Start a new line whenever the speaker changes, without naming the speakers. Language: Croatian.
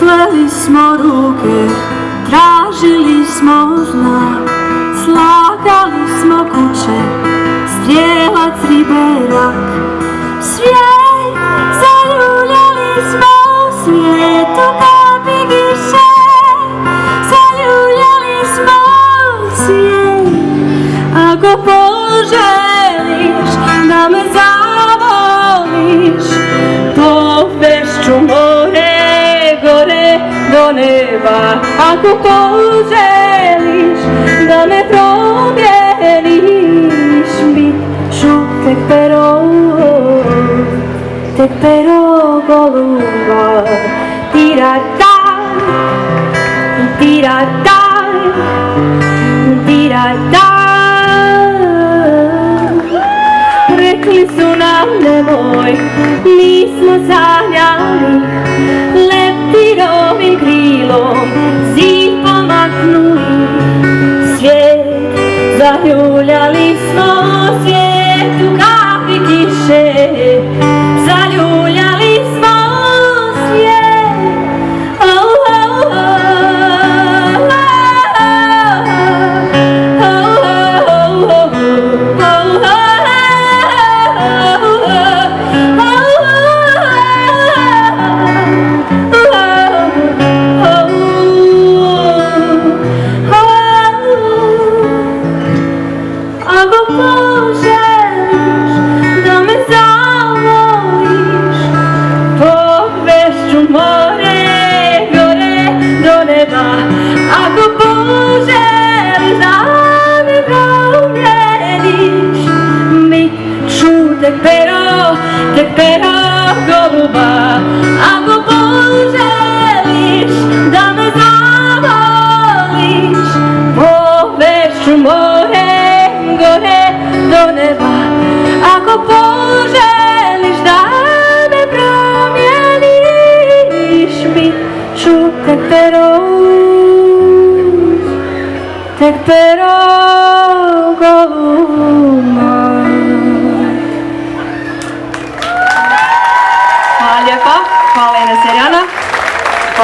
Spleli smo ruke, tražili smo znak, slagali smo kuće, strijelac, riberak. Svijet, zaljuljali smo u svijetu kapi giše, zaljuljali smo u svijet. Ako poželiš da me zavoliš, povešću more gore do neba. Ako poželiš da me promijeniš, bit ću tek pero goluba. Tira-taj, tira-taj, tira-taj. Rekli su nam nemoj, nismo sanjali, leptirovim krilom zid pomaknuli. Svijet, zaljuljali smo svijetu kapi kiše, zaljuljali smo svijet. Oh, oh, oh, ako poželiš da me promijeniš, bit ću tek pero goluba. Ako poželiš da me zavoliš, povešću more gore do neba. Ako poželiš da me promijeniš, bit ću tek pero